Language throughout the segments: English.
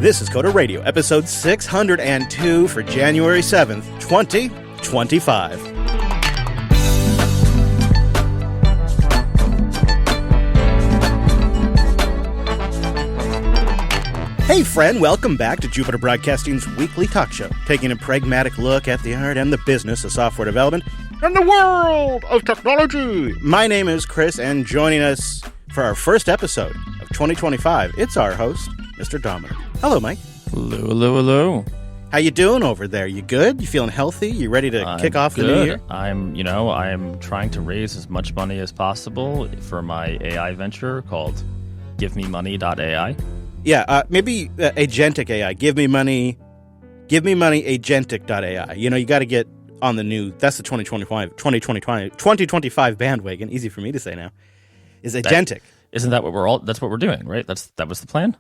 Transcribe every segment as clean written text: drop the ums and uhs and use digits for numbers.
This is Coda Radio, episode 602 for January 7th, 2025. Hey friend, welcome back to Jupiter Broadcasting's weekly talk show, taking a pragmatic look at the art and the business of software development and the world of technology. My name is Chris, and joining us for our first episode of 2025, it's our host, Mr. Dominic. Hello, Mike. Hello. How you doing over there? You good? You feeling healthy? You ready to kick off the new year? I'm trying to raise as much money as possible for my AI venture called GiveMeMoney.ai. Yeah, maybe agentic AI. Give me money, agentic.ai. You know, you got to get on the new, that's the 2025 bandwagon, easy for me to say now, is agentic. Isn't that that's what we're doing, right? That was the plan?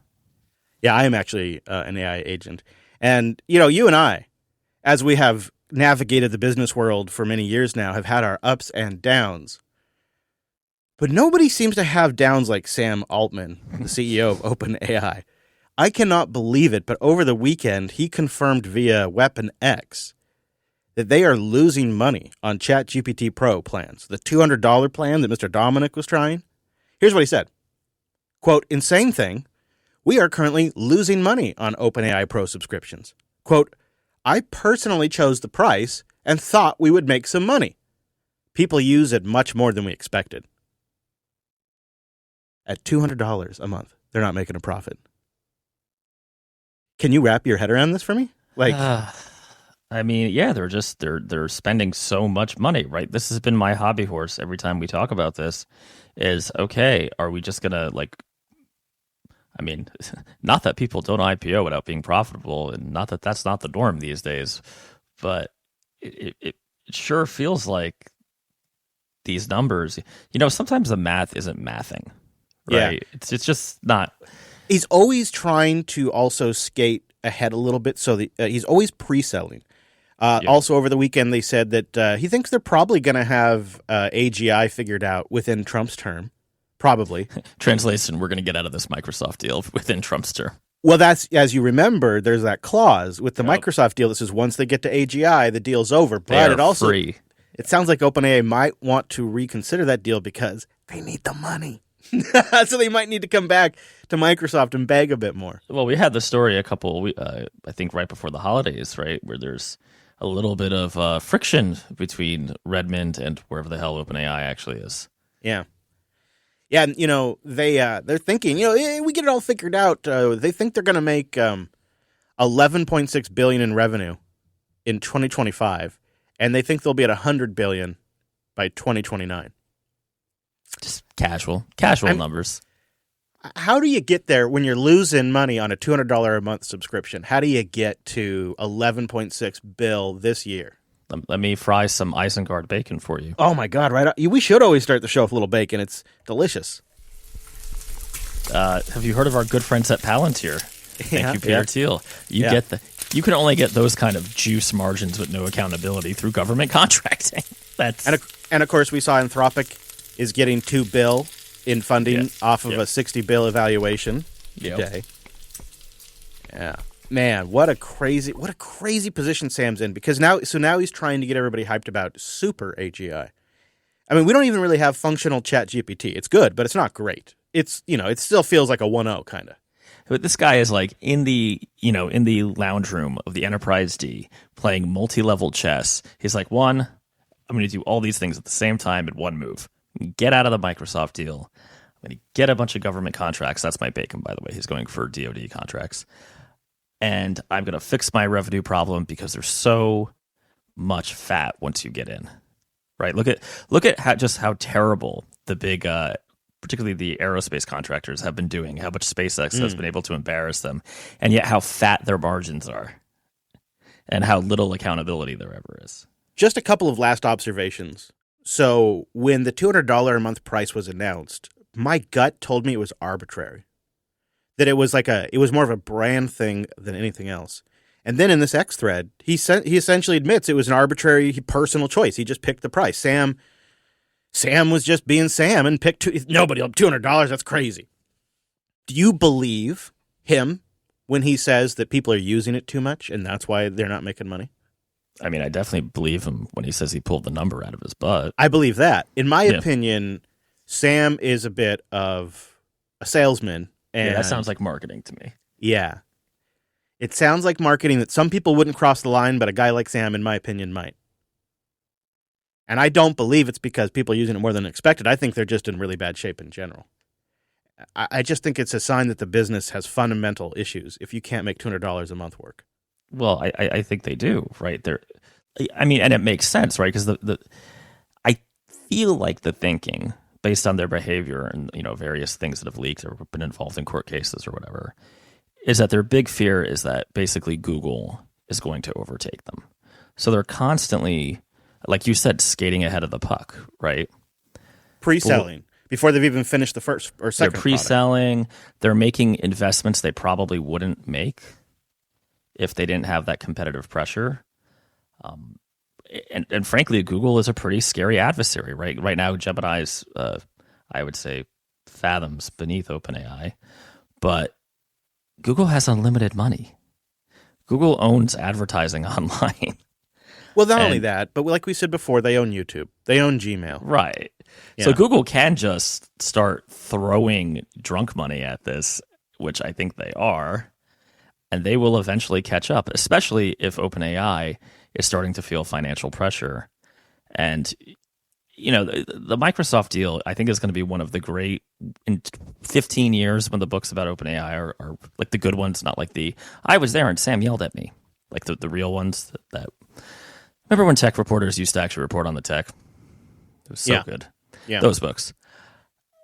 Yeah, I am actually an AI agent. And, you know, you and I, as we have navigated the business world for many years now, have had our ups and downs. But nobody seems to have downs like Sam Altman, the CEO of OpenAI. I cannot believe it, but over the weekend, he confirmed via Weapon X that they are losing money on ChatGPT Pro plans, the $200 plan that Mr. Dominic was trying. Here's what he said. Quote, insane thing, we are currently losing money on OpenAI Pro subscriptions. Quote, I personally chose the price and thought we would make some money. People use it much more than we expected. At $200 a month, they're not making a profit. Can you wrap your head around this for me? They're spending so much money, right? This has been my hobby horse every time we talk about this is, okay, are we just going to not that people don't IPO without being profitable, and not that that's not the norm these days, but it sure feels like these numbers, sometimes the math isn't mathing. Right. Yeah. It's just not. He's always trying to also skate ahead a little bit. So he's always pre-selling. Also over the weekend, they said that he thinks they're probably going to have AGI figured out within Trump's term. Probably. Translation, we're going to get out of this Microsoft deal within Trump's term. Well, that's, as you remember, there's that clause with the Microsoft deal that says once they get to AGI, the deal's over. But it also, free. It sounds like OpenAI might want to reconsider that deal because they need the money. So they might need to come back to Microsoft and beg a bit more. Well, we had the story I think right before the holidays, right, where there's a little bit of friction between Redmond and wherever the hell OpenAI actually is. Yeah. Yeah, and, they're thinking, we get it all figured out. They think they're going to make $11.6 billion in revenue in 2025, and they think they'll be at $100 billion by 2029. Just casual numbers. How do you get there when you're losing money on a $200 a month subscription? How do you get to $11.6 billion this year? Let me fry some Isengard bacon for you. Oh my God! Right, we should always start the show with a little bacon. It's delicious. Have you heard of our good friends at Palantir? Thank you, Peter Thiel. You can only get those kind of juice margins with no accountability through government contracting. And of course, we saw Anthropic is getting $2 billion in funding off of a $60 billion evaluation today. Yeah, man, what a crazy position Sam's in, because now he's trying to get everybody hyped about super AGI. I mean, we don't even really have functional ChatGPT. It's good, but it's not great. It's it still feels like a 1.0 kind of. But this guy is like in the lounge room of the Enterprise D playing multi-level chess. He's like, I'm going to do all these things at the same time in one move. Get out of the Microsoft deal. I'm going to get a bunch of government contracts. That's my bacon, by the way. He's going for DoD contracts. And I'm going to fix my revenue problem because there's so much fat once you get in. Right? Look at how terrible the big, particularly the aerospace contractors have been doing, how much SpaceX has been able to embarrass them, and yet how fat their margins are and how little accountability there ever is. Just a couple of last observations. So when the $200 a month price was announced, my gut told me it was arbitrary, that it was more of a brand thing than anything else. And then in this X thread, he essentially admits it was an arbitrary personal choice. He just picked the price. Sam was just being Sam and picked nobody up $200. That's crazy. Do you believe him when he says that people are using it too much and that's why they're not making money? I mean, I definitely believe him when he says he pulled the number out of his butt. I believe that. In my opinion, Sam is a bit of a salesman. And that sounds like marketing to me. Yeah. It sounds like marketing that some people wouldn't cross the line, but a guy like Sam, in my opinion, might. And I don't believe it's because people are using it more than expected. I think they're just in really bad shape in general. I just think it's a sign that the business has fundamental issues if you can't make $200 a month work. Well, I think they do, right? And it makes sense, right? Because I feel like the thinking, based on their behavior and various things that have leaked or been involved in court cases or whatever, is that their big fear is that basically Google is going to overtake them. So they're constantly, like you said, skating ahead of the puck, right? Pre-selling. Before they've even finished the first or second They're pre-selling. Product. They're making investments they probably wouldn't make if they didn't have that competitive pressure. And frankly, Google is a pretty scary adversary, right? Right now, Gemini's, I would say, fathoms beneath OpenAI. But Google has unlimited money. Google owns advertising online. Well, not only that, but like we said before, they own YouTube. They own Gmail. Right. Yeah. So Google can just start throwing drunk money at this, which I think they are, and they will eventually catch up, especially if OpenAI is starting to feel financial pressure. And, the Microsoft deal, I think, is going to be one of the great, in 15 years when the books about OpenAI are like the good ones, not like I was there and Sam yelled at me, like the real ones that remember when tech reporters used to actually report on the tech? It was so good. Yeah. Those books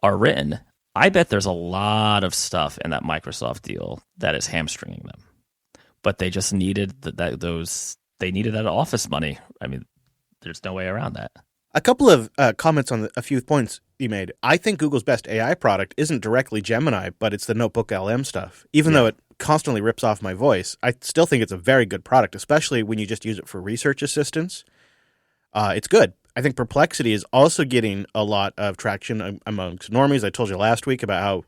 are written. I bet there's a lot of stuff in that Microsoft deal that is hamstringing them. But they just needed they needed that office money. I mean, there's no way around that. A couple of comments on a few points you made. I think Google's best AI product isn't directly Gemini, but it's the Notebook LM stuff. Even though it constantly rips off my voice, I still think it's a very good product, especially when you just use it for research assistance. It's good. I think Perplexity is also getting a lot of traction amongst normies. I told you last week about how,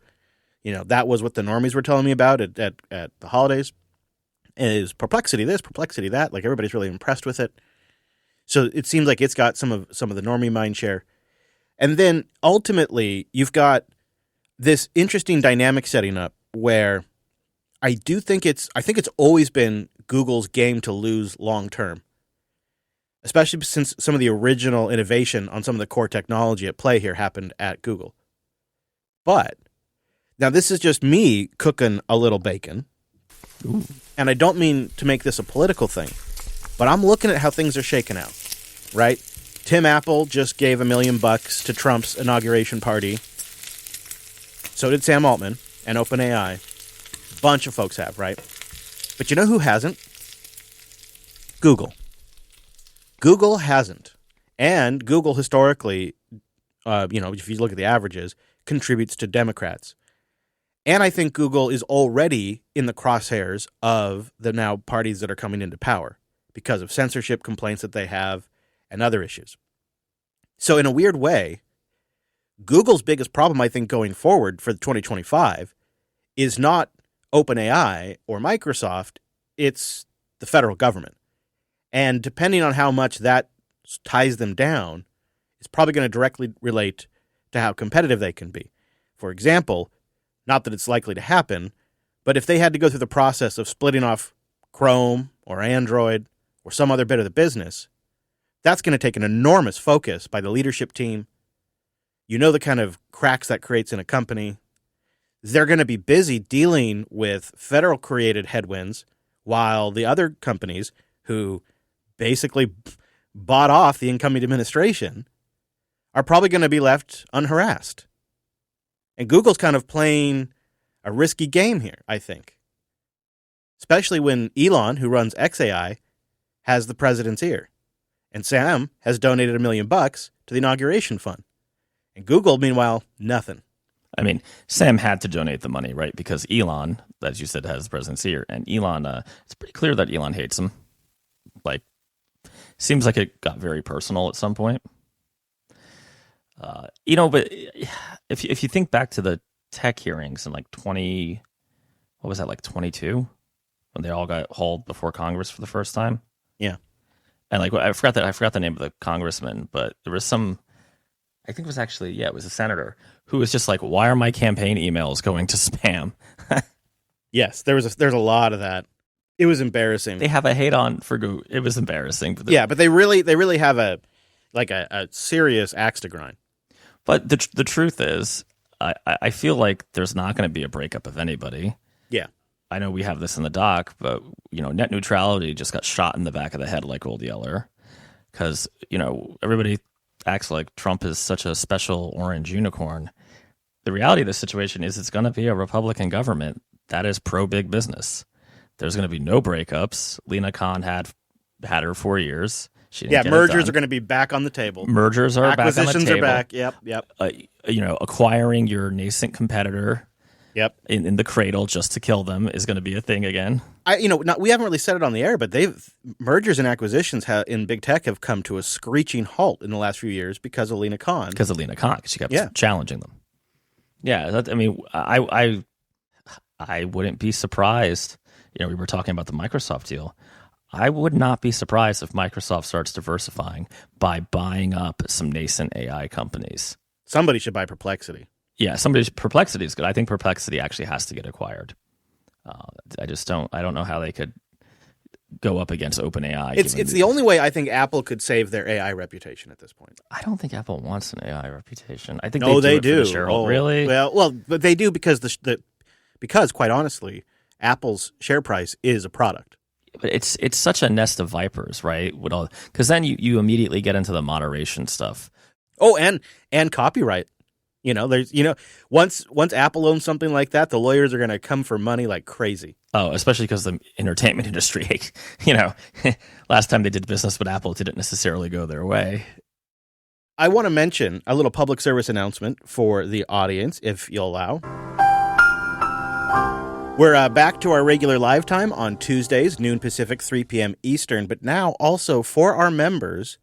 that was what the normies were telling me about at the holidays. Is Perplexity this, Perplexity that? Like everybody's really impressed with it. So it seems like it's got some of the normie mind share. And then ultimately, you've got this interesting dynamic setting up where I think it's always been Google's game to lose long term, especially since some of the original innovation on some of the core technology at play here happened at Google. But now this is just me cooking a little bacon. Ooh. And I don't mean to make this a political thing, but I'm looking at how things are shaking out, right? Tim Apple just gave $1 million to Trump's inauguration party. So did Sam Altman and OpenAI. Bunch of folks have, right? But you know who hasn't? Google. Google hasn't. And Google historically, if you look at the averages, contributes to Democrats. And I think Google is already in the crosshairs of the now parties that are coming into power because of censorship complaints that they have and other issues. So in a weird way, Google's biggest problem, I think, going forward for 2025 is not OpenAI or Microsoft, it's the federal government. And depending on how much that ties them down, it's probably going to directly relate to how competitive they can be. For example, not that it's likely to happen, but if they had to go through the process of splitting off Chrome or Android or some other bit of the business, that's going to take an enormous focus by the leadership team. You know the kind of cracks that creates in a company. They're going to be busy dealing with federal-created headwinds while the other companies who basically bought off the incoming administration are probably going to be left unharassed. And Google's kind of playing a risky game here, I think. Especially when Elon, who runs XAI, has the president's ear. And Sam has donated $1 million to the inauguration fund. And Google, meanwhile, nothing. I mean, Sam had to donate the money, right? Because Elon, as you said, has the president's ear. And Elon, it's pretty clear that Elon hates him. Like, seems like it got very personal at some point. But if you think back to the tech hearings in like 20, what was that, like 22, when they all got hauled before Congress for the first time. Yeah. And like I forgot the name of the congressman, but there was some. I think it was actually it was a senator who was just like, "Why are my campaign emails going to spam?" Yes, there's a lot of that. It was embarrassing. They have a hate on for Google. It was embarrassing. But they really have a serious axe to grind. But the truth is, I feel like there's not going to be a breakup of anybody. Yeah. I know we have this in the doc, but net neutrality just got shot in the back of the head like Old Yeller, because everybody acts like Trump is such a special orange unicorn. The reality of the situation is it's going to be a Republican government that is pro big business. There's going to be no breakups. Lena Khan had her 4 years. She didn't get mergers it done. are going to be back on the table. Mergers are back on the table. Acquisitions are back. Yep. Acquiring your nascent competitor. Yep. In the cradle just to kill them is going to be a thing again. We haven't really said it on the air, but mergers and acquisitions in big tech have come to a screeching halt in the last few years because of Lena Khan. Because she kept challenging them. Yeah, I wouldn't be surprised. We were talking about the Microsoft deal. I would not be surprised if Microsoft starts diversifying by buying up some nascent AI companies. Somebody should buy Perplexity. Yeah, Perplexity is good. I think Perplexity actually has to get acquired. I don't know how they could go up against OpenAI. It's the only way I think Apple could save their AI reputation at this point. I don't think Apple wants an AI reputation. I think they do. do. Really? Well, but they do because because quite honestly, Apple's share price is a product. But it's such a nest of vipers, right? Because then you immediately get into the moderation stuff. Oh, and copyright. Once Apple owns something like that, the lawyers are going to come for money like crazy. Oh, especially because the entertainment industry, last time they did business with Apple, it didn't necessarily go their way. I want to mention a little public service announcement for the audience, if you'll allow. We're back to our regular live time on Tuesdays, noon Pacific, 3 p.m. Eastern. But now also for our members,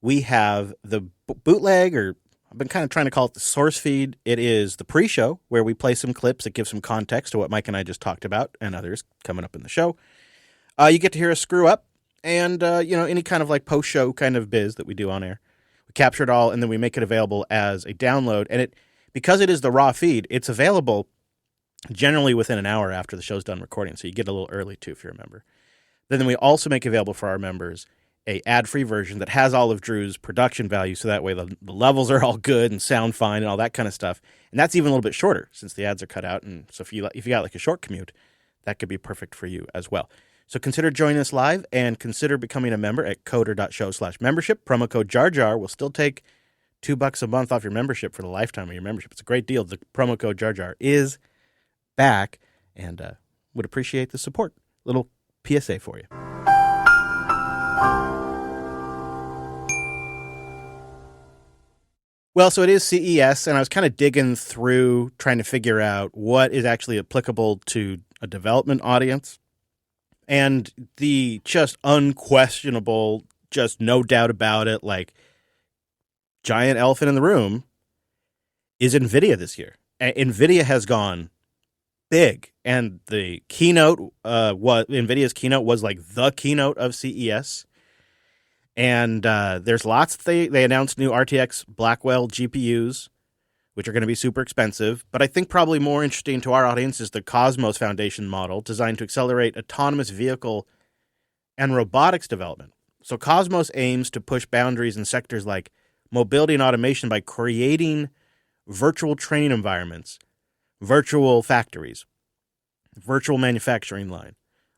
we have the bootleg, or I've been kind of trying to call it the source feed. It is the pre-show where we play some clips that give some context to what Mike and I just talked about and others coming up in the show. You get to hear us screw up and, any kind of like post-show kind of biz that we do on air. We capture it all and then we make it available as a download. And because it is the raw feed, it's available generally within an hour after the show's done recording. So you get a little early too if you're a member. Then we also make available for our members a ad-free version that has all of Drew's production value, so that way the levels are all good and sound fine and all that kind of stuff. And that's even a little bit shorter since the ads are cut out. And so if you got like a short commute, that could be perfect for you as well. So consider joining us live and consider becoming a member at coder.show/membership. Promo code JarJar will still take $2 a month off your membership for the lifetime of your membership. It's a great deal. The promo code JarJar is back and would appreciate the support. Little PSA for you. Well, so it is CES, and I was kind of digging through trying to figure out what is actually applicable to a development audience. And the just unquestionable, just no doubt about it, like giant elephant in the room is NVIDIA this year. NVIDIA has gone big, and the keynote, NVIDIA's keynote was like the keynote of CES. And there's lots. They announced new RTX Blackwell GPUs, which are going to be super expensive. But I think probably more interesting to our audience is the Cosmos Foundation model designed to accelerate autonomous vehicle and robotics development. So Cosmos aims to push boundaries in sectors like mobility and automation by creating virtual training environments, virtual factories, virtual manufacturing line,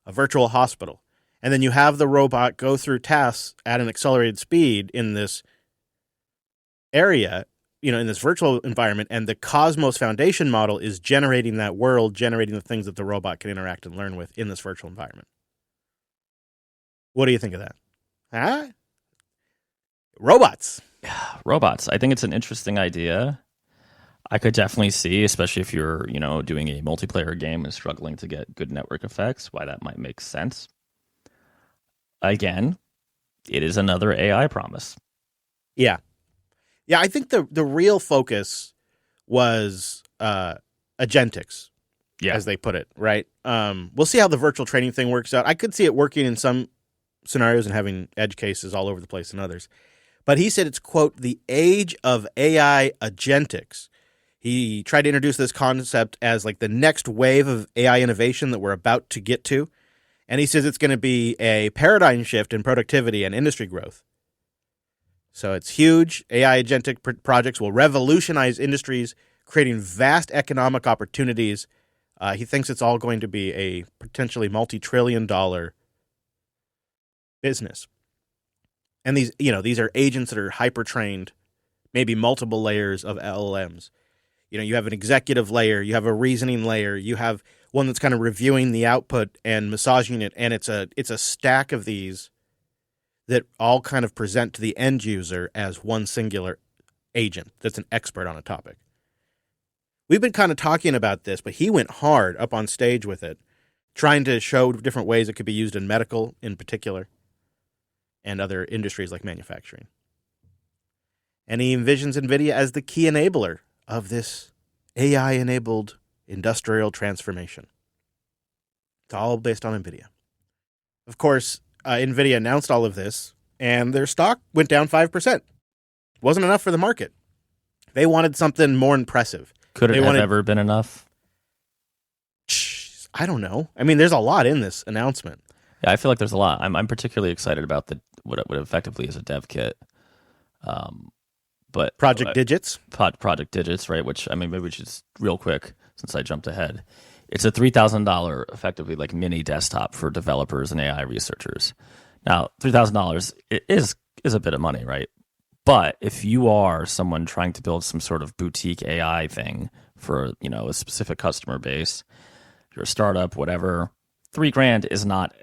a virtual hospital. And then you have the robot go through tasks at an accelerated speed in this area, in this virtual environment. And the Cosmos Foundation model is generating that world, generating the things that the robot can interact and learn with in this virtual environment. What do you think of that? Huh? Robots. Robots. I think it's an interesting idea. I could definitely see, especially if you're, doing a multiplayer game and struggling to get good network effects, why that might make sense. Again, it is another AI promise. Yeah. Yeah, I think the real focus was agentics. Yeah. as they put it, right? We'll see how the virtual training thing works out. I could see it working in some scenarios and having edge cases all over the place in others. But he said it's, quote, the age of AI agentics. He tried to introduce this concept as like the next wave of AI innovation that we're about to get to. And he says it's going to be a paradigm shift in productivity and industry growth. So it's huge. AI agentic projects will revolutionize industries, creating vast economic opportunities. He thinks it's all going to be a potentially multi-trillion-dollar business. And these are agents that are hyper-trained, maybe multiple layers of LLMs. You have an executive layer, you have a reasoning layer, you have one that's kind of reviewing the output and massaging it, and it's a stack of these that all kind of present to the end user as one singular agent that's an expert on a topic. We've been kind of talking about this, but he went hard up on stage with it, trying to show different ways it could be used in medical in particular and other industries like manufacturing. And he envisions NVIDIA as the key enabler of this AI-enabled industrial transformation. It's all based on NVIDIA. Of course, NVIDIA announced all of this, and their stock went down 5%. Wasn't enough for the market. They wanted something more impressive. Could it have ever been enough? I don't know. I mean, there's a lot in this announcement. Yeah, I feel like there's a lot. I'm particularly excited about what effectively is a dev kit. But Project Digits. Project Digits, right? Which, I mean, maybe just real quick, since I jumped ahead. It's a $3,000 effectively like mini desktop for developers and AI researchers. Now, $3,000 is a bit of money, right? But if you are someone trying to build some sort of boutique AI thing for, a specific customer base, you're a startup, whatever, $3,000 is not.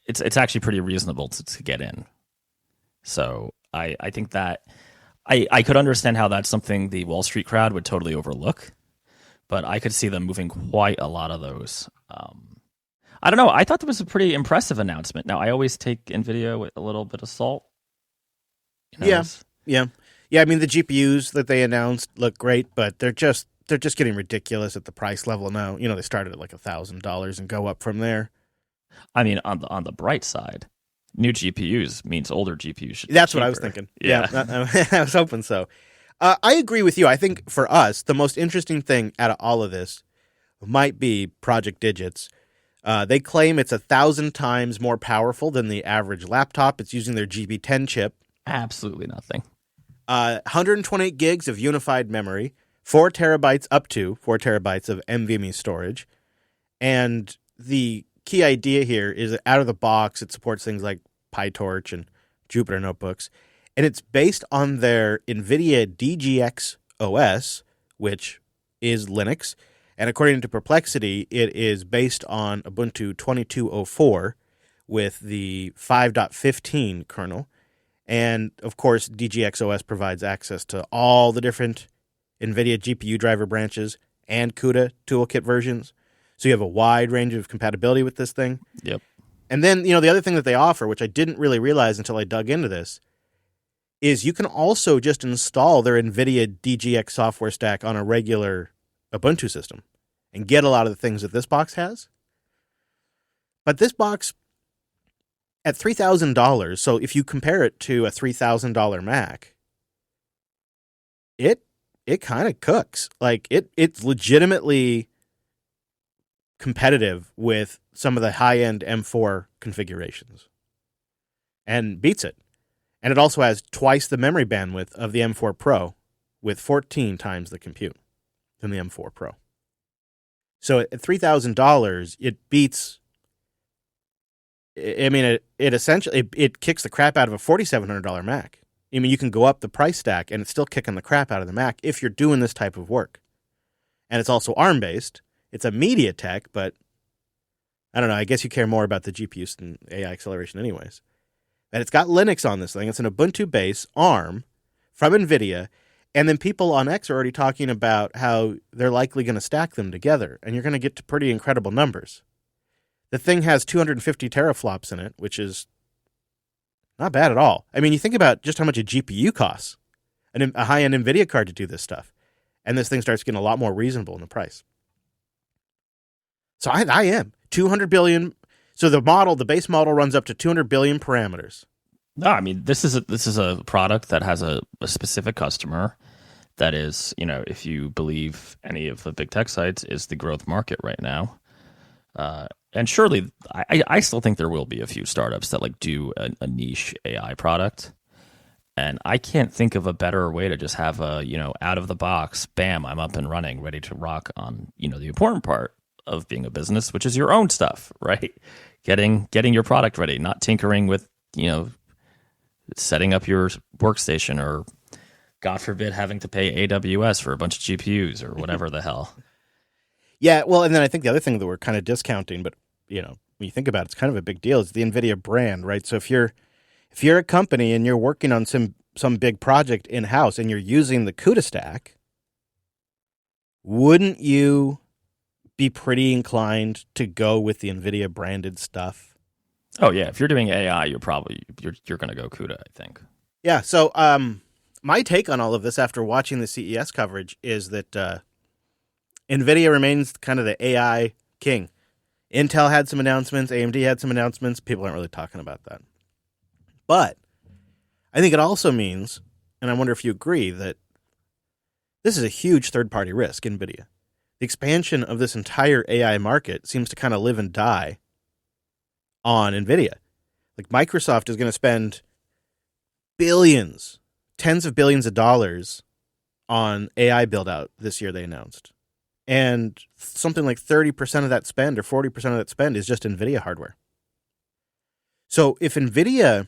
It's actually pretty reasonable to get in. So I think that I could understand how that's something the Wall Street crowd would totally overlook, but I could see them moving quite a lot of those. I don't know. I thought that was a pretty impressive announcement. Now, I always take NVIDIA with a little bit of salt. Yeah. I mean, the GPUs that they announced look great, but they're just getting ridiculous at the price level now. They started at like $1,000 and go up from there. I mean, on the bright side, new GPUs means older GPUs should be That's cheaper. what I was thinking. Yeah. I was hoping so. I agree with you. I think for us, the most interesting thing out of all of this might be Project Digits. They claim it's 1,000 times more powerful than the average laptop. It's using their GB10 chip. Absolutely nothing. 128 gigs of unified memory, 4 terabytes up to 4 terabytes of NVMe storage. And the key idea here is that out of the box, it supports things like PyTorch and Jupyter notebooks. And it's based on their NVIDIA DGX OS, which is Linux. And according to Perplexity, it is based on Ubuntu 22.04 with the 5.15 kernel. And, of course, DGX OS provides access to all the different NVIDIA GPU driver branches and CUDA toolkit versions. So you have a wide range of compatibility with this thing. Yep. And then, the other thing that they offer, which I didn't really realize until I dug into this, is you can also just install their NVIDIA DGX software stack on a regular Ubuntu system and get a lot of the things that this box has. But this box, at $3,000, so if you compare it to a $3,000 Mac, it kind of cooks. Like, it's legitimately competitive with some of the high-end M4 configurations and beats it. And it also has twice the memory bandwidth of the M4 Pro with 14 times the compute than the M4 Pro. So at $3,000, it beats, I mean, it essentially, it kicks the crap out of a $4,700 Mac. I mean, you can go up the price stack and it's still kicking the crap out of the Mac if you're doing this type of work. And it's also ARM-based. It's a MediaTek, but I don't know. I guess you care more about the GPUs than AI acceleration anyways. And it's got Linux on this thing. It's an Ubuntu base, ARM, from NVIDIA. And then people on X are already talking about how they're likely going to stack them together. And you're going to get to pretty incredible numbers. The thing has 250 teraflops in it, which is not bad at all. I mean, you think about just how much a GPU costs, a high-end NVIDIA card to do this stuff. And this thing starts getting a lot more reasonable in the price. So I am 200 billion. So the base model runs up to 200 billion parameters. No, I mean this is a product that has a specific customer that is, if you believe any of the big tech sites, is the growth market right now. And surely, I still think there will be a few startups that like do a niche AI product. And I can't think of a better way to just have a, out of the box, bam, I'm up and running, ready to rock on, the important part of being a business, which is your own stuff, right? Getting your product ready, not tinkering with, setting up your workstation or, God forbid, having to pay AWS for a bunch of GPUs or whatever the hell. Yeah, well, and then I think the other thing that we're kind of discounting, but, when you think about it, it's kind of a big deal, is the NVIDIA brand, right? So if you're a company and you're working on some big project in-house and you're using the CUDA stack, wouldn't you be pretty inclined to go with the NVIDIA branded stuff? Oh yeah, if you're doing AI, you're going to go CUDA, I think. Yeah, so my take on all of this after watching the CES coverage is that NVIDIA remains kind of the AI king. Intel had some announcements, AMD had some announcements, people aren't really talking about that. But I think it also means, and I wonder if you agree, that this is a huge third-party risk, NVIDIA. The expansion of this entire AI market seems to kind of live and die on NVIDIA. Like Microsoft is going to spend billions, tens of billions of dollars on AI build-out this year, they announced. And something like 30% of that spend or 40% of that spend is just NVIDIA hardware. So if NVIDIA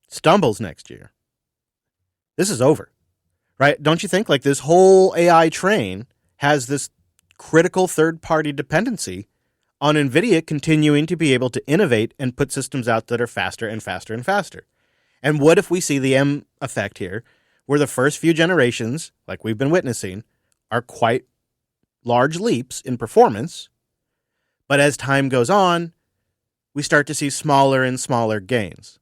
stumbles next year, this is over, right? Don't you think? Like this whole AI train has this critical third-party dependency on NVIDIA continuing to be able to innovate and put systems out that are faster and faster and faster. And what if we see the M effect here, where the first few generations, like we've been witnessing, are quite large leaps in performance, but as time goes on, we start to see smaller and smaller gains.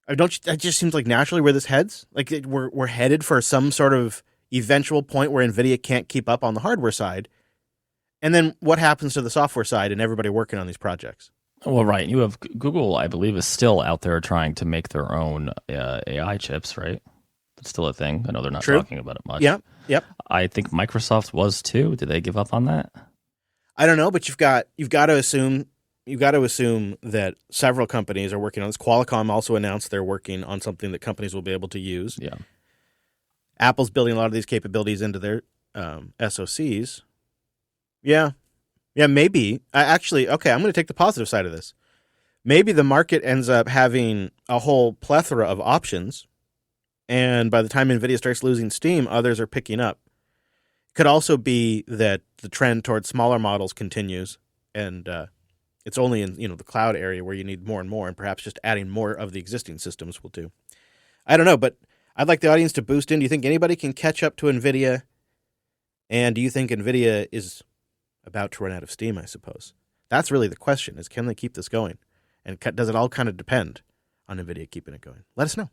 That just seems like naturally where this heads? Like we're headed for some sort of eventual point where NVIDIA can't keep up on the hardware side. And then what happens to the software side and everybody working on these projects? Well, right. You have Google, I believe, is still out there trying to make their own AI chips, right? That's still a thing. I know they're not talking about it much. Yep. I think Microsoft was too. Did they give up on that? I don't know, but you've got to assume that several companies are working on this. Qualcomm also announced they're working on something that companies will be able to use. Yeah. Apple's building a lot of these capabilities into their SoCs. Yeah, maybe. Okay, I'm going to take the positive side of this. Maybe the market ends up having a whole plethora of options, and by the time NVIDIA starts losing steam, others are picking up. Could also be that the trend towards smaller models continues, and it's only in the cloud area where you need more and more, and perhaps just adding more of the existing systems will do. I don't know, but I'd like the audience to boost in. Do you think anybody can catch up to NVIDIA? And do you think NVIDIA is about to run out of steam, I suppose? That's really the question, is can they keep this going? And does it all kind of depend on NVIDIA keeping it going? Let us know.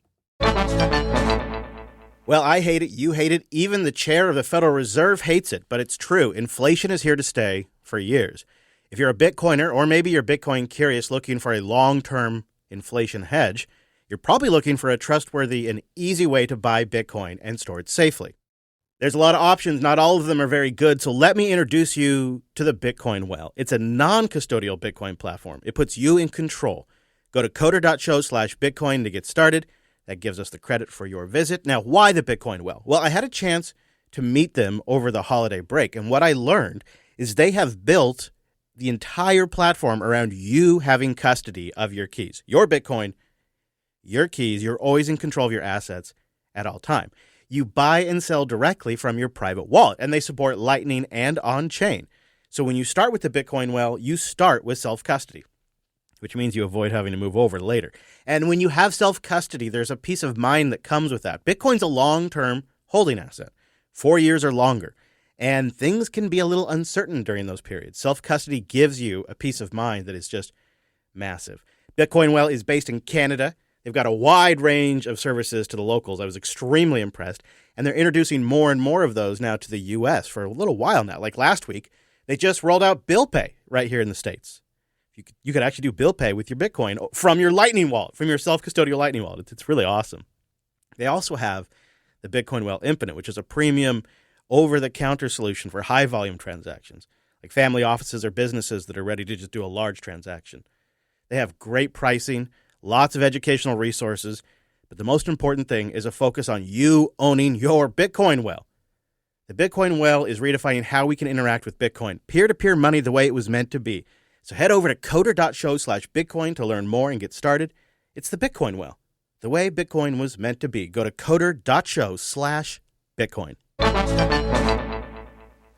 Well, I hate it. You hate it. Even the chair of the Federal Reserve hates it, but it's true. Inflation is here to stay for years. If you're a Bitcoiner, or maybe you're Bitcoin curious looking for a long-term inflation hedge, you're probably looking for a trustworthy and easy way to buy Bitcoin and store it safely. There's a lot of options. Not all of them are very good, so let me introduce you to the Bitcoin Well. It's a non-custodial Bitcoin platform. It puts you in control. Go to coder.show/Bitcoin to get started. That gives us the credit for your visit. Now, why the Bitcoin Well? Well, I had a chance to meet them over the holiday break, and what I learned is they have built the entire platform around you having custody of your keys. Your Bitcoin, your keys, you're always in control of your assets at all time. You buy and sell directly from your private wallet, and they support Lightning and on-chain. So when you start with the Bitcoin Well, you start with self-custody, which means you avoid having to move over later. And when you have self-custody, there's a peace of mind that comes with that. Bitcoin's a long-term holding asset, 4 years or longer, and things can be a little uncertain during those periods. Self-custody gives you a peace of mind that is just massive. Bitcoin Well is based in Canada. They've got a wide range of services to the locals. I was extremely impressed. And they're introducing more and more of those now to the U.S. for a little while now. Like last week, they just rolled out bill pay. right here in the States. You could actually do bill pay with your Bitcoin from your Lightning wallet, from your self-custodial Lightning wallet. It's really awesome. They also have the Bitcoin Well Infinite, which is a premium over-the-counter solution for high-volume transactions, like family offices or businesses that are ready to just do a large transaction. They have great pricing, lots of educational resources, but the most important thing is a focus on you owning your Bitcoin Well. The Bitcoin Well is redefining how we can interact with Bitcoin, peer-to-peer money the way it was meant to be. So head over to coder.show/Bitcoin to learn more and get started. It's the Bitcoin Well, the way Bitcoin was meant to be. Go to coder.show/Bitcoin. Well,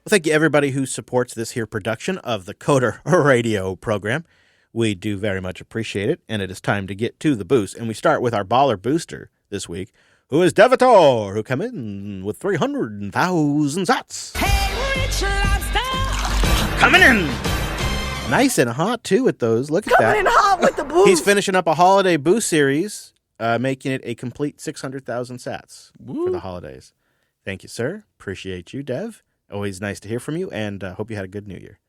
thank you, everybody who supports this here production of the Coder Radio program. We do very much appreciate it, and it is time to get to the boost. And we start with our baller booster this week, who is Devator, who come in with 300,000 sats. Hey, Rich Lobster! Coming in! Nice and hot, too, with those. Look at that. Coming in hot with the boost. He's finishing up a holiday boost series, making it a complete 600,000 sats for the holidays. Thank you, sir. Appreciate you, Dev. Always nice to hear from you, and hope you had a good New Year.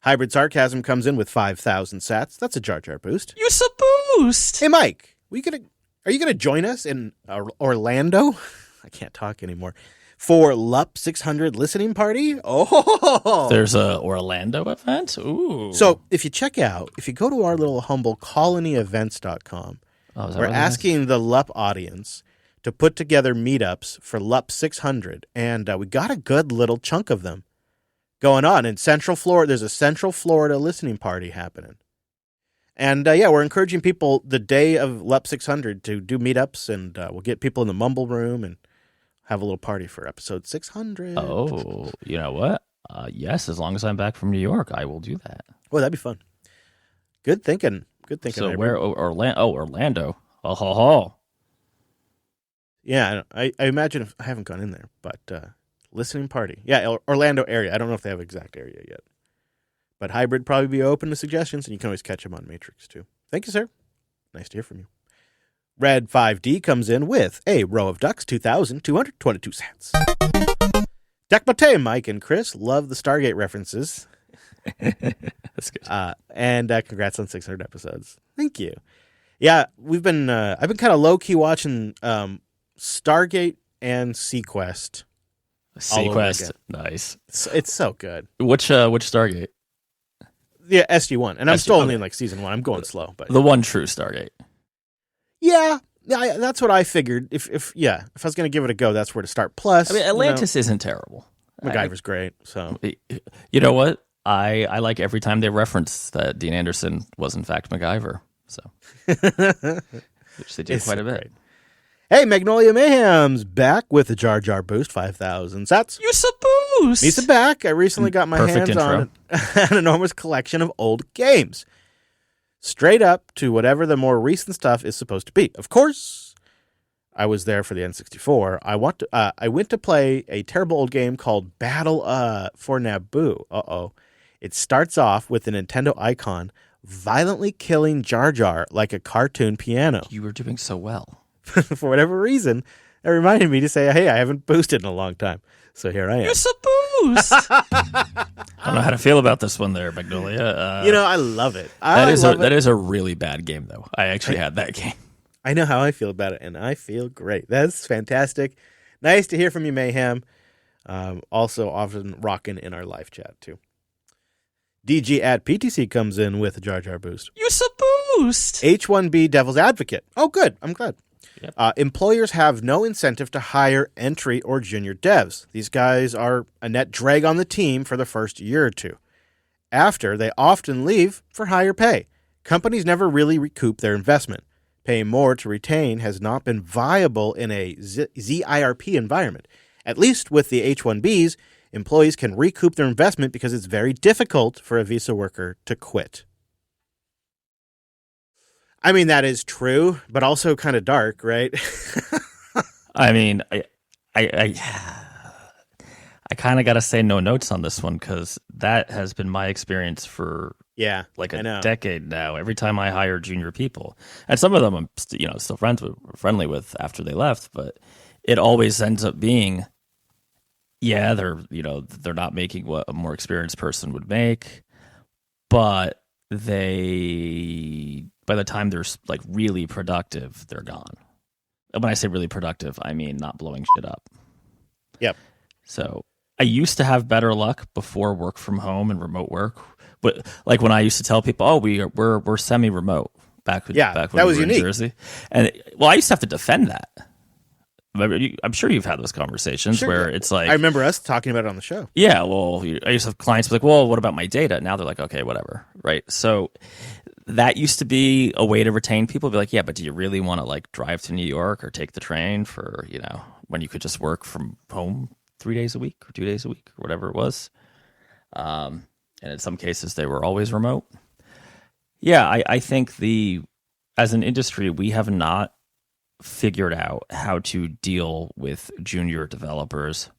Hybrid Sarcasm comes in with 5,000 sats. That's a Jar Jar boost. You a boost. Hey, Mike, are you gonna join us in Orlando? I can't talk anymore. For LUP 600 listening party? Oh, There's a Orlando event? Ooh. So if you go to our little humble colonyevents.com, we're asking the LUP audience to put together meetups for LUP 600, and we got a good little chunk of them going on in Central Florida. There's a Central Florida listening party happening. And we're encouraging people the day of LUP 600 to do meetups, and we'll get people in the Mumble room and have a little party for episode 600. Oh, you know what? Yes, as long as I'm back from New York, I will do that. Oh, that'd be fun. Good thinking. So where? Orlando. Oh. Yeah, I imagine if I haven't gone in there, but listening party. Yeah, Orlando area. I don't know if they have an exact area yet. But Hybrid probably be open to suggestions, and you can always catch him on Matrix, too. Thank you, sir. Nice to hear from you. Red 5D comes in with a row of ducks, 2,222 cents. Dekmate, Mike and Chris love the Stargate references. That's good. And congrats on 600 episodes. Thank you. Yeah, I've been kind of low-key watching Stargate and Sequest. Sequest, nice. It's so good. Which Stargate? Yeah, SG-1. And I'm SG, still only okay. in like season 1. I'm going slow, but The one true Stargate. Yeah, that's what I figured. If I was going to give it a go, that's where to start. Plus, I mean, Atlantis isn't terrible. MacGyver's great. So you know what? I like every time they reference that Dean Anderson was in fact MacGyver. So which they do quite a bit. Great. Hey, Magnolia Mayhem's back with a Jar Jar boost, 5,000 sats. You boost. Misa back. I recently got my Perfect hands intro. on an enormous collection of old games. Straight up to whatever the more recent stuff is supposed to be. Of course, I was there for the N64. I went to play a terrible old game called Battle for Naboo. Uh-oh. It starts off with a Nintendo icon violently killing Jar Jar like a cartoon piano. You were doing so well. For whatever reason, it reminded me to say, hey, I haven't boosted in a long time. So here I am. You boost. I don't know how to feel about this one there, Magnolia. I love it. That is a really bad game, though. I actually had that game. I know how I feel about it, and I feel great. That's fantastic. Nice to hear from you, Mayhem. Also often rocking in our live chat, too. DG at PTC comes in with a Jar Jar boost. You boost. H1B Devil's Advocate. Oh, good. I'm glad. Yep. Employers have no incentive to hire entry or junior devs. These guys are a net drag on the team for the first year or two. After, they often leave for higher pay. Companies never really recoup their investment. Paying more to retain has not been viable in a ZIRP environment. At least with the H-1Bs, employees can recoup their investment because it's very difficult for a visa worker to quit. I mean, that is true, but also kind of dark, right? I mean, I kind of got to say no notes on this one because that has been my experience for like a decade now. Every time I hire junior people, and some of them I'm still friendly with after they left, but it always ends up being, they're not making what a more experienced person would make, but by the time they're like really productive, they're gone. When I say really productive, I mean not blowing shit up. Yep. So I used to have better luck before work from home and remote work. But like when I used to tell people, "Oh, we're semi-remote," back when that we was were unique. in Jersey, and I used to have to defend that. I'm sure you've had those conversations where it's like, I remember us talking about it on the show. yeah, well, I used to have clients be like, "Well, what about my data?" Now they're like, "Okay, whatever," right? So that used to be a way to retain people. Be like, "Yeah, but do you really want to like drive to New York or take the train for when you could just work from home 3 days a week or 2 days a week or whatever it was?" And in some cases, they were always remote. Yeah, I think as an industry, we have not figured out how to deal with junior developers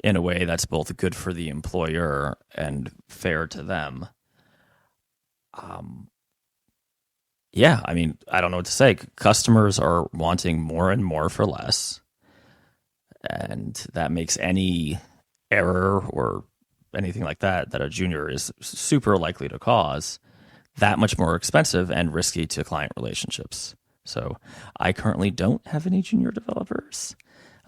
in a way that's both good for the employer and fair to them. Yeah, I mean, I don't know what to say. Customers are wanting more and more for less, and that makes any error or anything like that a junior is super likely to cause that much more expensive and risky to client relationships. So I currently don't have any junior developers,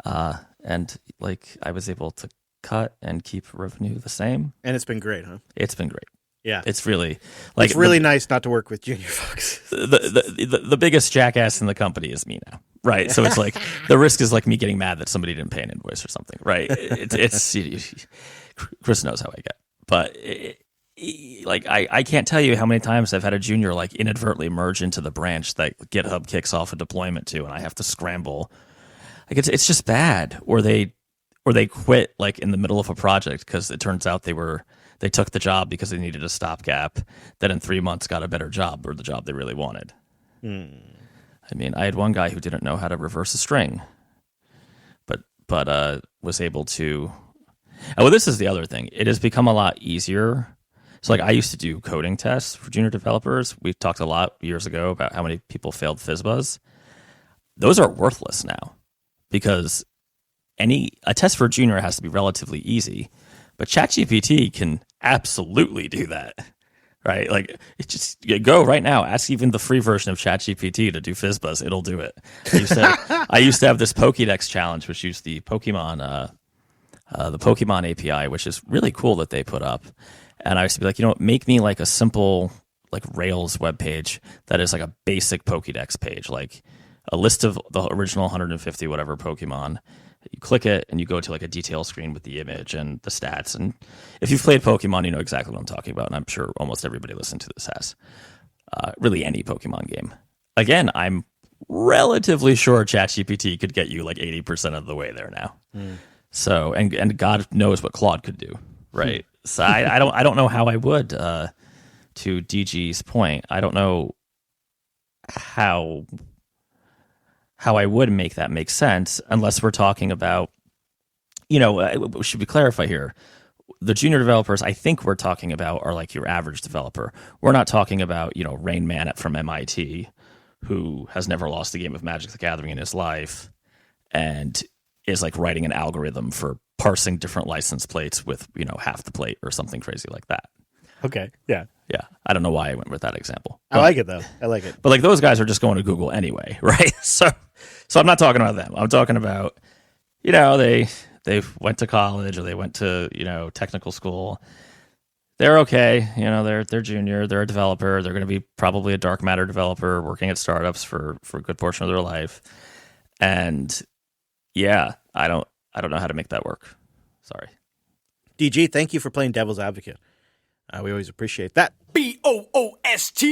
and like I was able to cut and keep revenue the same. And it's been great, huh? It's been great. Yeah. It's really like It's really nice not to work with junior folks. the biggest jackass in the company is me now, right? So it's like the risk is like me getting mad that somebody didn't pay an invoice or something, right? It's Chris knows how I get, but like I can't tell you how many times I've had a junior like inadvertently merge into the branch that GitHub kicks off a deployment to, and I have to scramble. Like it's just bad, or they quit like in the middle of a project because it turns out they took the job because they needed a stopgap. Then in 3 months got a better job or the job they really wanted. I mean, I had one guy who didn't know how to reverse a string, but was able to. Oh, well, this is the other thing. It has become a lot easier. So, like, I used to do coding tests for junior developers. We talked a lot years ago about how many people failed FizzBuzz. Those are worthless now because a test for a junior has to be relatively easy, but ChatGPT can absolutely do that, right? Like, go right now. Ask even the free version of ChatGPT to do FizzBuzz. It'll do it. I used to have this Pokédex challenge, which used the Pokemon API, which is really cool that they put up. And I used to be like, make me like a simple like Rails web page that is like a basic Pokédex page, like a list of the original 150 whatever Pokemon. You click it and you go to like a detail screen with the image and the stats. And if you've played Pokemon, you know exactly what I'm talking about. And I'm sure almost everybody listening to this has. Really any Pokemon game. Again, I'm relatively sure ChatGPT could get you like 80% of the way there now. So, and God knows what Claude could do, right? So I don't know how I would, to DG's point, I don't know how I would make that make sense unless we're talking about, should we clarify here? The junior developers I think we're talking about are like your average developer. We're not talking about, Rain Man from MIT who has never lost a game of Magic the Gathering in his life and is like writing an algorithm for parsing different license plates with, half the plate or something crazy like that. Okay. Yeah. Yeah. I don't know why I went with that example. I like it though. I like it. But like those guys are just going to Google anyway, right? So I'm not talking about them. I'm talking about, they went to college or they went to, technical school. They're okay. They're junior. They're a developer. They're going to be probably a dark matter developer working at startups for a good portion of their life. And yeah, I don't know how to make that work. Sorry. DG, thank you for playing devil's advocate. We always appreciate that. BOOST.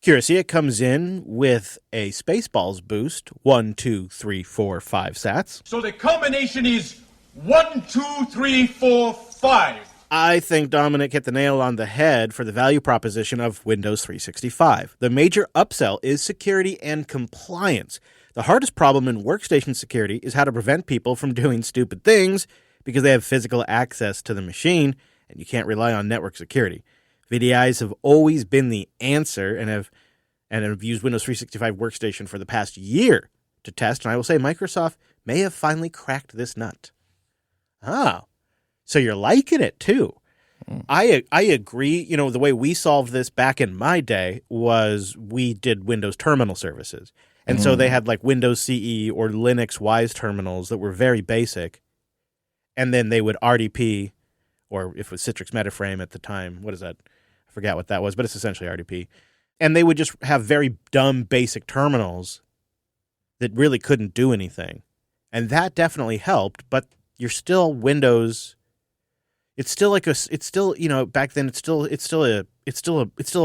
Curacia comes in with a Spaceballs boost. 1, 2, 3, 4, 5 sats. So the combination is 1, 2, 3, 4, 5. I think Dominic hit the nail on the head for the value proposition of Windows 365. The major upsell is security and compliance. The hardest problem in workstation security is how to prevent people from doing stupid things because they have physical access to the machine, and you can't rely on network security. VDIs have always been the answer and have used Windows 365 Workstation for the past year to test, and I will say Microsoft may have finally cracked this nut. Oh, so you're liking it too. I agree. You know, the way we solved this back in my day was we did Windows terminal services. And so they had like Windows CE or Linux Wise terminals that were very basic. And then they would RDP, or if it was Citrix Metaframe at the time, what is that? I forgot what that was, but it's essentially RDP. And they would just have very dumb basic terminals that really couldn't do anything. And that definitely helped, but you're still Windows. It's still you know, back then it's still a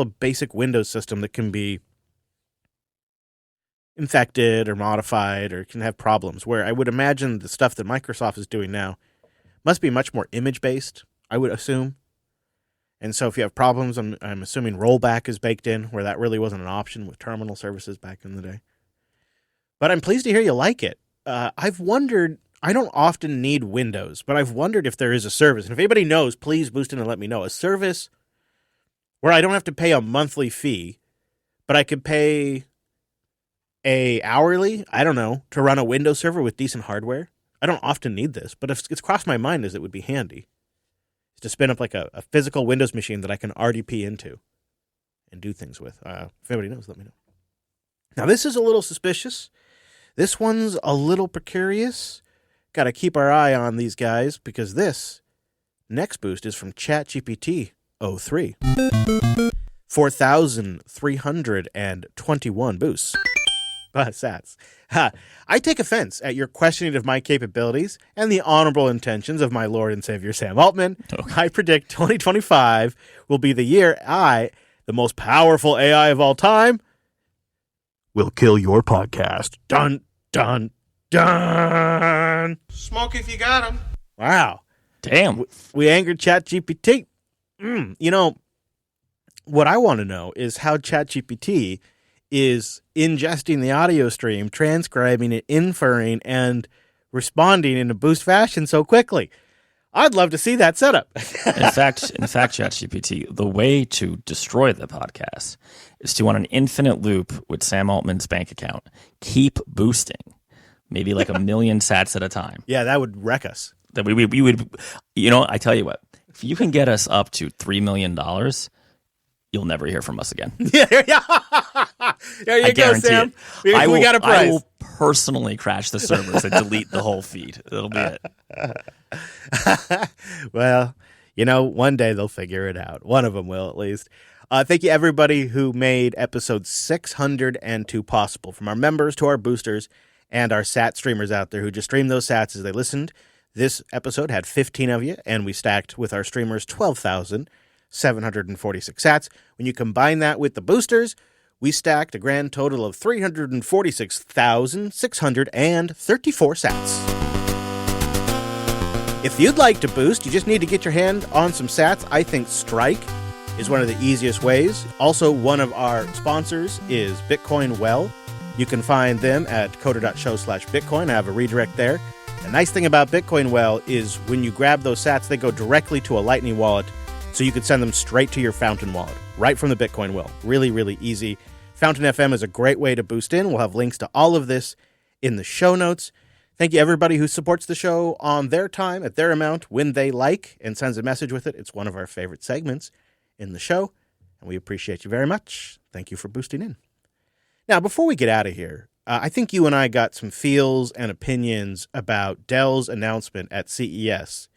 basic Windows system that can be infected or modified or can have problems, where I would imagine the stuff that Microsoft is doing now must be much more image-based, I would assume. And so if you have problems, I'm assuming rollback is baked in, where that really wasn't an option with terminal services back in the day. But I'm pleased to hear you like it. I've wondered, I don't often need Windows, but I've wondered if there is a service. And if anybody knows, please boost in and let me know. A service where I don't have to pay a monthly fee, but I could pay a hourly, I don't know, to run a Windows server with decent hardware. I don't often need this, but if it's crossed my mind as it would be handy to spin up like a physical Windows machine that I can RDP into and do things with. If anybody knows, let me know. Now, this is a little suspicious. This one's a little precarious. Got to keep our eye on these guys because this next boost is from ChatGPT 03. 4,321 boosts. Sats. I take offense at your questioning of my capabilities and the honorable intentions of my Lord and Savior Sam Altman. Okay. I predict 2025 will be the year I, the most powerful AI of all time, will kill your podcast. Dun, dun, dun. Smoke if you got 'em. Wow. Damn. We angered ChatGPT. You know, what I want to know is how ChatGPT is ingesting the audio stream, transcribing it, inferring, and responding in a boost fashion so quickly. I'd love to see that setup. In fact, ChatGPT, the way to destroy the podcast is to, on an infinite loop with Sam Altman's bank account, keep boosting, maybe like 1 million sats at a time. Yeah, that would wreck us. That we would, you know, I tell you what, if you can get us up to $3 million, you'll never hear from us again. Yeah. There you go, Sam. We got a prize. I will personally crash the servers and delete the whole feed. That'll be it. Well, you know, one day they'll figure it out. One of them will, at least. Thank you, everybody who made episode 602 possible, from our members to our boosters and our sat streamers out there who just streamed those sats as they listened. This episode had 15 of you, and we stacked with our streamers 12,746 sats. When you combine that with the boosters, we stacked a grand total of 346,634 sats. If you'd like to boost, you just need to get your hand on some sats. I think Strike is one of the easiest ways. Also, one of our sponsors is Bitcoin Well. You can find them at coder.show/Bitcoin. I have a redirect there. The nice thing about Bitcoin Well is when you grab those sats, they go directly to a Lightning wallet, so you could send them straight to your Fountain wallet, right from the Bitcoin Well. Really, really easy. Fountain FM is a great way to boost in. We'll have links to all of this in the show notes. Thank you, everybody who supports the show on their time, at their amount, when they like, and sends a message with it. It's one of our favorite segments in the show, and we appreciate you very much. Thank you for boosting in. Now, before we get out of here, I think you and I got some feels and opinions about Dell's announcement at CES.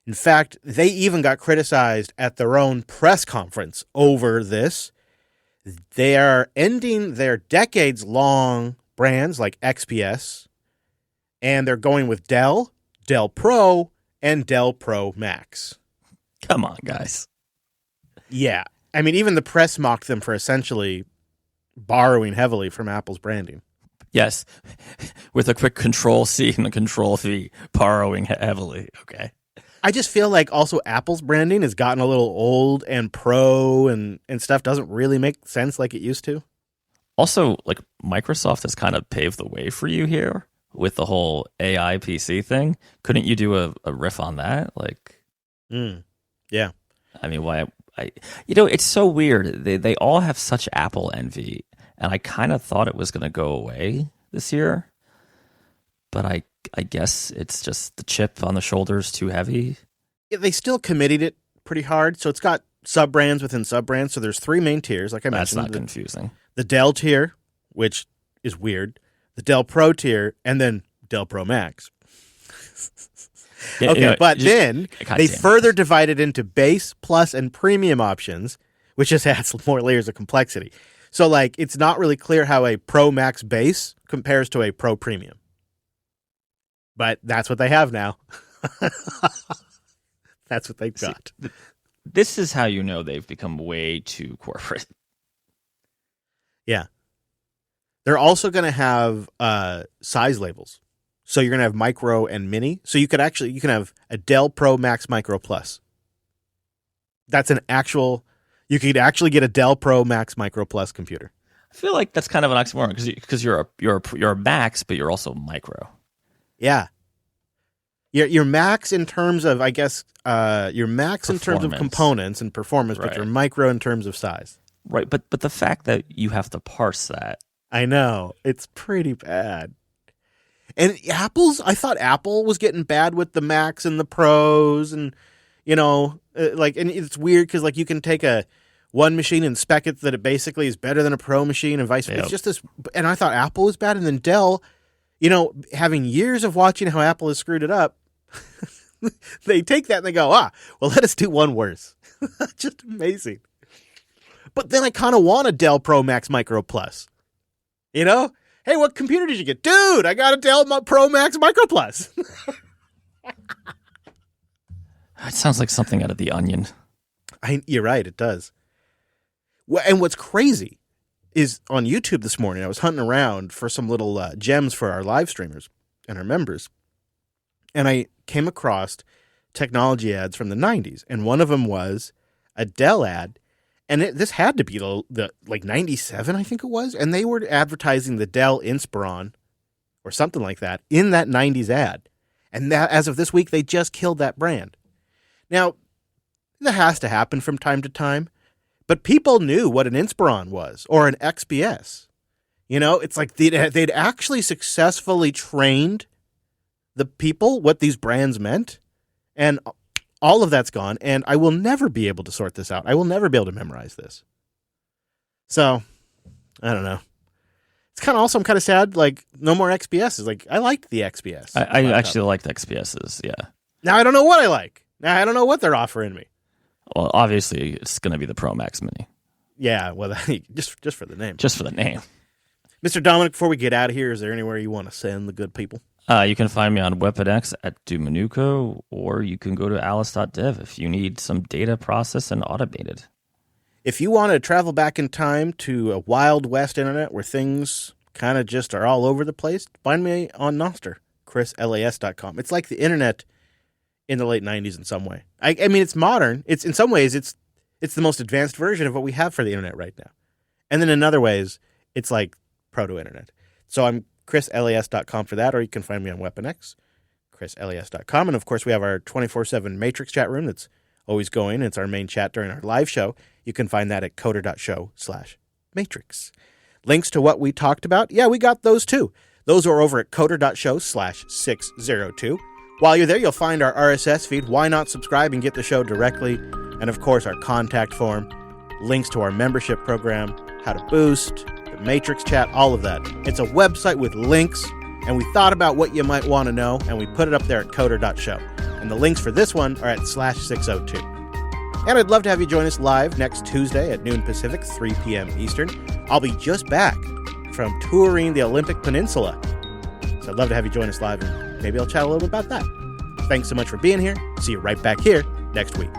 In fact, they even got criticized at their own press conference over this. They are ending their decades-long brands like XPS, and they're going with Dell, Dell Pro, and Dell Pro Max. Come on, guys. Yeah. I mean, even the press mocked them for essentially borrowing heavily from Apple's branding. Yes, with a quick Control-C and a Control-V, borrowing heavily. Okay. I just feel like also Apple's branding has gotten a little old, and Pro and stuff doesn't really make sense like it used to. Also, like, Microsoft has kind of paved the way for you here with the whole AI PC thing. Couldn't you do a riff on that? Like, yeah. I mean, why? It's so weird. They all have such Apple envy, and I kind of thought it was going to go away this year, but I guess it's just the chip on the shoulder is too heavy. Yeah, they still committed it pretty hard. So it's got sub-brands within sub-brands. So there's 3 main tiers, like I That's mentioned. not confusing. The Dell tier, which is weird. The Dell Pro tier, and then Dell Pro Max. Yeah, Okay, you know, but then God they damn it. further divided into base, plus, and premium options, which just adds more layers of complexity. So, like, it's not really clear how a Pro Max base compares to a Pro Premium. But that's what they have now. That's what they've got. This is how you know they've become way too corporate. Yeah. They're also going to have size labels. So you're going to have micro and mini. So you can have a Dell Pro Max Micro Plus. That's an actual, you could actually get a Dell Pro Max Micro Plus computer. I feel like that's kind of an oxymoron because you're a max, but you're also micro. Yeah. Your max in terms of, I guess, your max in terms of components and performance, but your micro in terms of size. Right, but the fact that you have to parse that. I know. It's pretty bad. And I thought Apple was getting bad with the Macs and the Pros, and and it's weird because like you can take one machine and spec it that it basically is better than a Pro machine and vice versa. Yep. It's just this, and I thought Apple was bad, and then Dell, having years of watching how Apple has screwed it up, they take that and they go, well, let us do one worse. Just amazing. But then I kind of want a Dell Pro Max Micro Plus. Hey, what computer did you get? Dude, I got a Dell Pro Max Micro Plus. It sounds like something out of The Onion. You're right, it does. And what's crazy is on YouTube this morning, I was hunting around for some little gems for our live streamers and our members. And I came across technology ads from the 90s. And one of them was a Dell ad. And this had to be the 97, I think it was. And they were advertising the Dell Inspiron or something like that in that 90s ad. And that, as of this week, they just killed that brand. Now, that has to happen from time to time. But people knew what an Inspiron was or an XPS. It's like they'd actually successfully trained the people what these brands meant. And all of that's gone, and I will never be able to sort this out. I will never be able to memorize this. So, I don't know. I'm kind of sad, like, no more XPSs. Like, I liked the XPS. I actually liked XPSs, yeah. Now I don't know what I like. Now I don't know what they're offering me. Well, obviously, it's going to be the Pro Max Mini. Yeah, well, just for the name. Just for the name. Mr. Dominic, before we get out of here, is there anywhere you want to send the good people? You can find me on WeaponX at Dumanuco, or you can go to alice.dev if you need some data processed and automated. If you want to travel back in time to a Wild West internet where things kind of just are all over the place, find me on Nostr, chrislas.com. It's like the internet in the late 90s in some way. I mean, it's modern. It's in some ways, it's the most advanced version of what we have for the internet right now. And then in other ways, it's like proto-internet. So I'm chrislas.com for that, or you can find me on WeaponX, chrislas.com. And, of course, we have our 24/7 Matrix chat room that's always going. It's our main chat during our live show. You can find that at coder.show/matrix. Links to what we talked about, yeah, we got those too. Those are over at coder.show/602. While you're there, you'll find our RSS feed. Why not subscribe and get the show directly? And, of course, our contact form, links to our membership program, how to boost, the Matrix chat, all of that. It's a website with links, and we thought about what you might want to know, and we put it up there at coder.show. And the links for this one are at /602. And I'd love to have you join us live next Tuesday at noon Pacific, 3 p.m. Eastern. I'll be just back from touring the Olympic Peninsula. So I'd love to have you join us live, and maybe I'll chat a little bit about that. Thanks so much for being here. See you right back here next week.